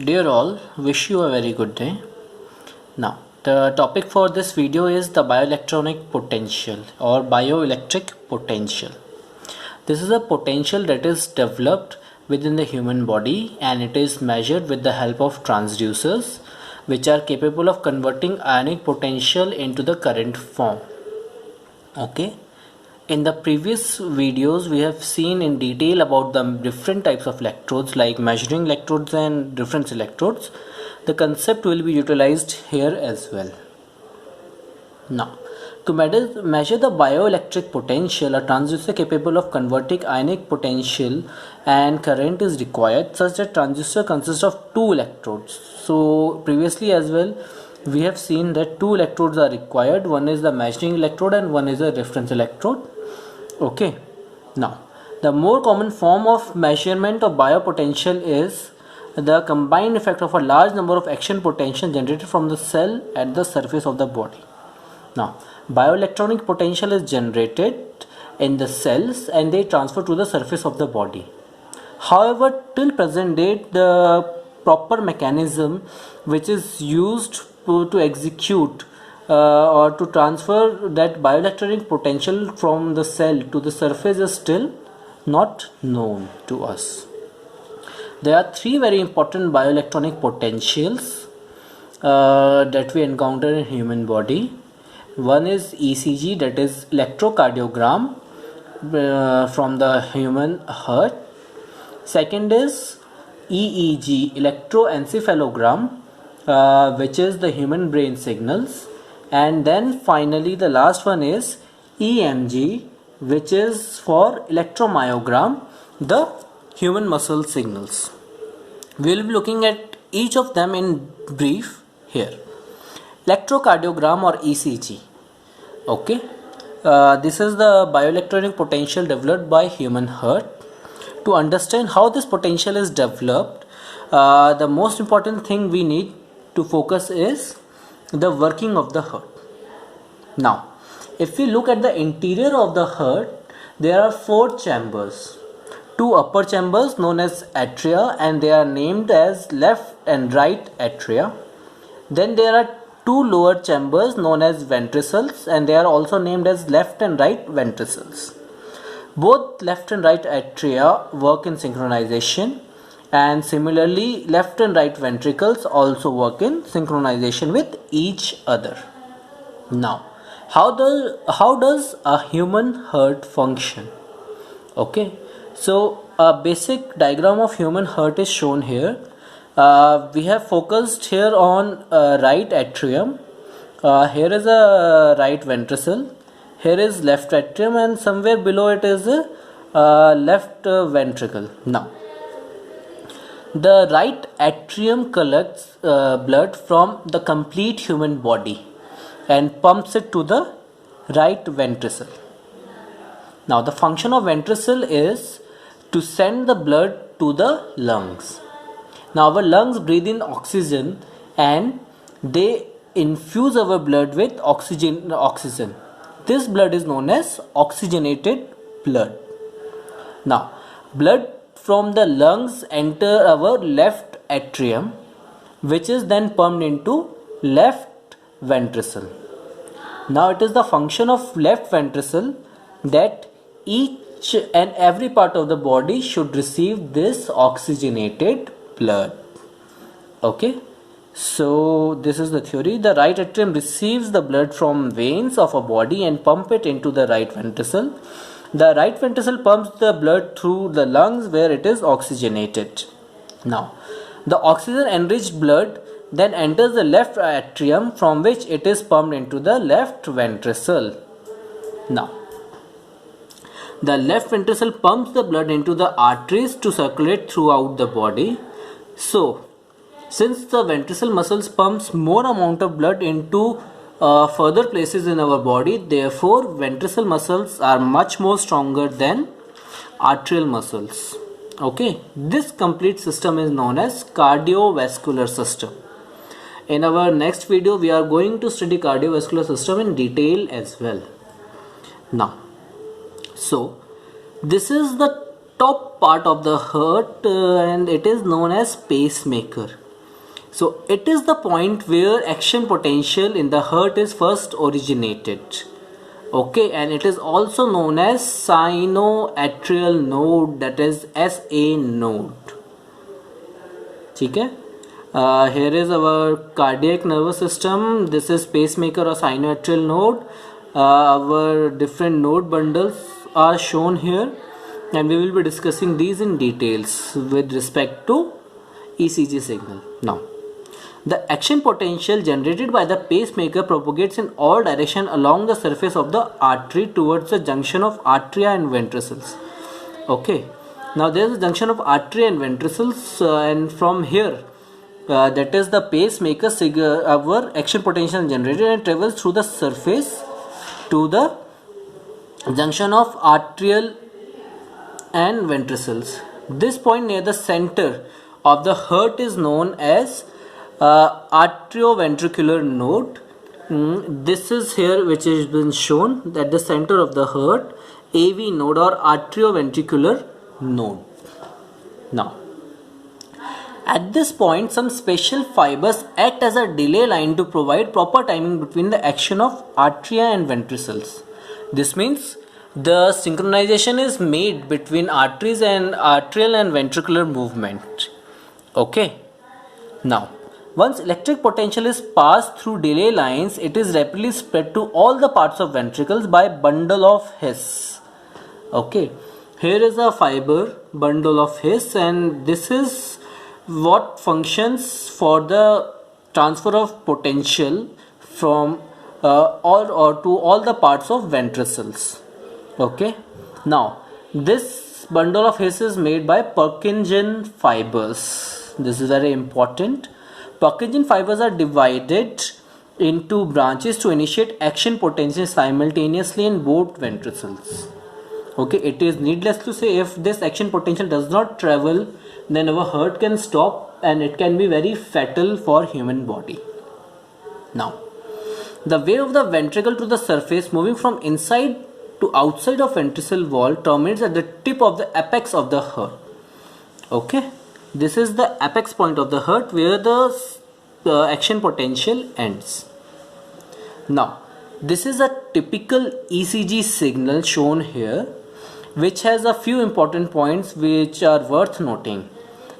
Dear all, wish you a very good day. Now, the topic for this video is the bioelectronic potential or bioelectric potential. This is a potential that is developed within the human body and it is measured with the help of transducers which are capable of converting ionic potential into the current form. Okay. In the previous videos, we have seen in detail about the different types of electrodes like measuring electrodes and reference electrodes. The concept will be utilized here as well. Now, to measure the bioelectric potential, a transducer capable of converting ionic potential and current is required, such that transducer consists of two electrodes. So previously as well, we have seen that two electrodes are required. One is the measuring electrode and one is a reference electrode. Okay, now the more common form of measurement of biopotential is the combined effect of a large number of action potential generated from the cell at the surface of the body. Now, bioelectronic potential is generated in the cells and they transfer to the surface of the body. However, till present date, the proper mechanism which is used to execute or to transfer that bioelectronic potential from the cell to the surface is still not known to us. There are three very important bioelectronic potentials that we encounter in human body. One is ECG, that is electrocardiogram from the human heart. Second is EEG, electroencephalogram, which is the human brain signals. And then finally the last one is EMG, which is for electromyogram, the human muscle signals. We will be looking at each of them in brief here. Electrocardiogram or ECG. Okay, this is the bioelectronic potential developed by human heart. To understand how this potential is developed, the most important thing we need to focus is the working of the heart. Now, if we look at the interior of the heart, there are four chambers. Two upper chambers known as atria and they are named as left and right atria. Then there are two lower chambers known as ventricles and they are also named as left and right ventricles. Both left and right atria work in synchronization and similarly left and right ventricles also work in synchronization with each other. Now, how does a human heart function? Okay, so a basic diagram of human heart is shown here. We have focused here on right atrium. Here is a right ventricle. Here is left atrium and somewhere below it is a left ventricle. Now, the right atrium collects blood from the complete human body and pumps it to the right ventricle. Now, the function of ventricle is to send the blood to the lungs. Now, our lungs breathe in oxygen and they infuse our blood with oxygen. This blood is known as oxygenated blood. Now, blood from the lungs enter our left atrium, which is then pumped into left ventricle. Now, it is the function of left ventricle that each and every part of the body should receive this oxygenated blood. Okay, so this is the theory. The right atrium receives the blood from veins of a body and pump it into the right ventricle. The right ventricle pumps the blood through the lungs where it is oxygenated. Now, the oxygen enriched blood then enters the left atrium from which it is pumped into the left ventricle. Now, the left ventricle pumps the blood into the arteries to circulate throughout the body. So, since the ventricle muscles pumps more amount of blood into further places in our body, therefore ventricle muscles are much more stronger than arterial muscles. Okay, this complete system is known as cardiovascular system. In our next video, we are going to study cardiovascular system in detail as well. Now, so this is the top part of the heart and it is known as pacemaker. So it is the point where action potential in the heart is first originated. Okay, and it is also known as sinoatrial node, that is SA node. Okay. Here is our cardiac nervous system. This is pacemaker or sinoatrial node. Our different node bundles are shown here, and we will be discussing these in details with respect to ECG signal. Now, the action potential generated by the pacemaker propagates in all directions along the surface of the artery towards the junction of atria and ventricles. Okay, now there is a junction of artery and ventricles, and from here, that is the pacemaker, our action potential generated and travels through the surface to the junction of arterial and ventricles. This point near the center of the heart is known as atrioventricular node. This is here which has been shown at the center of the heart, AV node or atrioventricular node. Now, at this point, some special fibers act as a delay line to provide proper timing between the action of atria and ventricles. This means the synchronization is made between arteries and arterial and ventricular movement. Okay. Now, once electric potential is passed through delay lines, it is rapidly spread to all the parts of ventricles by bundle of His. Okay. Here is a fiber bundle of His, and this is what functions for the transfer of potential from or to all the parts of ventricles. Okay. Now, this bundle of His is made by Purkinje fibers. This is very important. Purkinje fibers are divided into branches to initiate action potential simultaneously in both ventricles. Okay, it is needless to say, if this action potential does not travel, then our heart can stop and it can be very fatal for human body. Now, the way of the ventricle to the surface moving from inside to outside of ventricle wall terminates at the tip of the apex of the heart. Okay, this is the apex point of the heart where the action potential ends. Now, this is a typical ECG signal shown here, which has a few important points which are worth noting.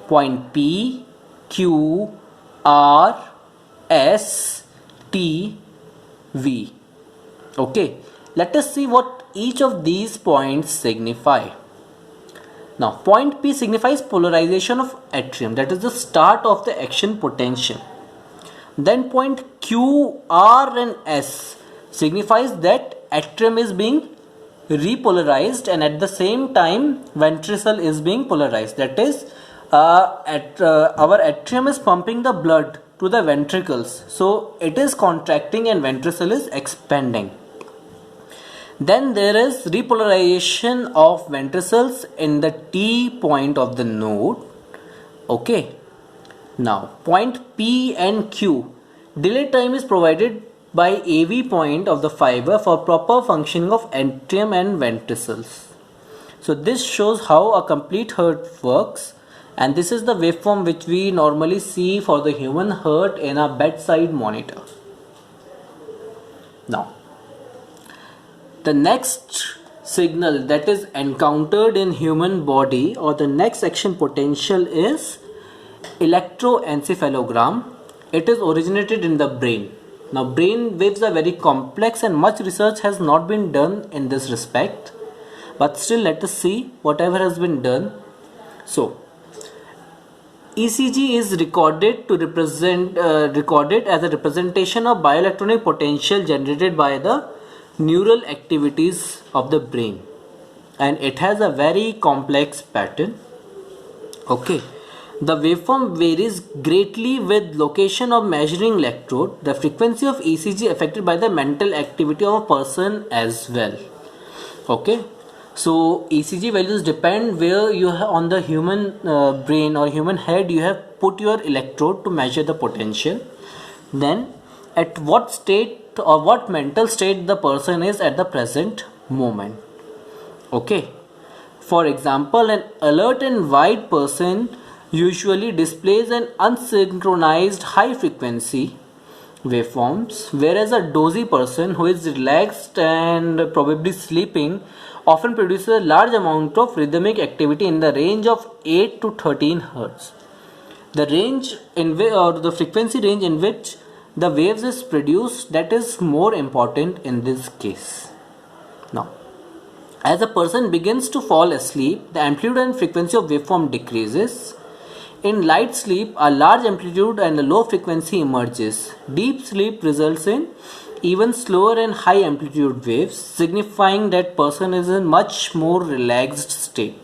Point P, Q, R, S, T, V. Okay, let us see what each of these points signify. Now, point P signifies polarization of atrium, that is the start of the action potential. Then point Q, R and S signifies that atrium is being repolarized and at the same time ventricle is being polarized. That is, our atrium is pumping the blood to the ventricles, so it is contracting and ventricle is expanding. Then there is repolarization of ventricles in the T point of the node. Okay. Now, point P and Q, delay time is provided by AV point of the fiber for proper functioning of atrium and ventricles. So this shows how a complete heart works, and this is the waveform which we normally see for the human heart in a bedside monitor. Now, the next signal that is encountered in human body, or the next action potential, is electroencephalogram. It is originated in the brain. Now, brain waves are very complex and much research has not been done in this respect, but still let us see whatever has been done. So, ECG is recorded as a representation of bioelectronic potential generated by the neural activities of the brain, and it has a very complex pattern. Okay. The waveform varies greatly with location of measuring electrode. The frequency of ECG affected by the mental activity of a person as well. Okay. So ECG values depend where you have on the human brain or human head you have put your electrode to measure the potential. Then at what state or what mental state the person is at the present moment. Okay. For example, an alert and wide person usually displays an unsynchronized high frequency waveforms, whereas a dozy person who is relaxed and probably sleeping often produces a large amount of rhythmic activity in the range of 8 to 13 hertz. The range or the frequency range in which the waves is produced, that is more important in this case. Now, as a person begins to fall asleep, the amplitude and frequency of waveform decreases. In light sleep, a large amplitude and a low frequency emerges. Deep sleep results in even slower and high amplitude waves, signifying that person is in much more relaxed state.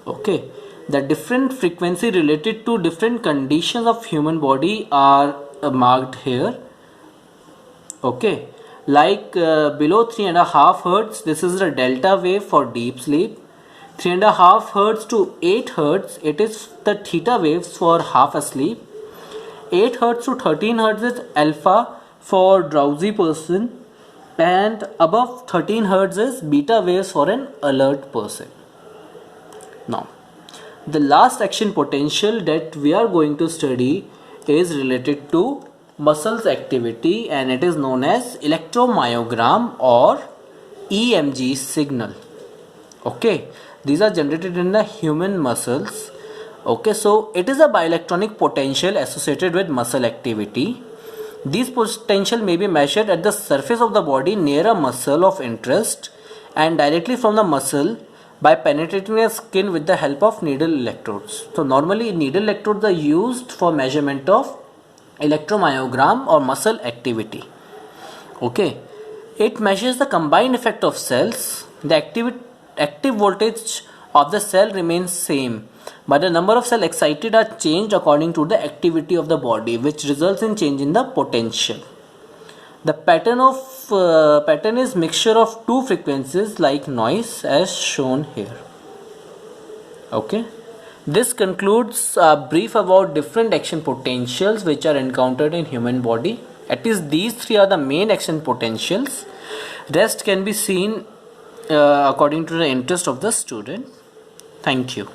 Okay, the different frequency related to different conditions of human body are marked here. Okay, like below 3.5 hertz, this is the delta wave for deep sleep. 3.5 hertz to 8 hertz, it is the theta waves for half asleep. 8 hertz to 13 hertz is alpha for drowsy person, and above 13 hertz is beta waves for an alert person. Now, the last action potential that we are going to study is related to muscles activity, and it is known as electromyogram or EMG signal. Okay, these are generated in the human muscles. Okay, so it is a bioelectronic potential associated with muscle activity. These potential may be measured at the surface of the body near a muscle of interest and directly from the muscle by penetrating the skin with the help of needle electrodes. So normally needle electrodes are used for measurement of electromyogram or muscle activity. Okay, it measures the combined effect of cells. The active voltage of the cell remains same, but the number of cells excited are changed according to the activity of the body, which results in change in the potential. The pattern is mixture of two frequencies like noise as shown here. Okay, this concludes a brief about different action potentials which are encountered in human body. At least these three are the main action potentials. Rest can be seen according to the interest of the student. Thank you.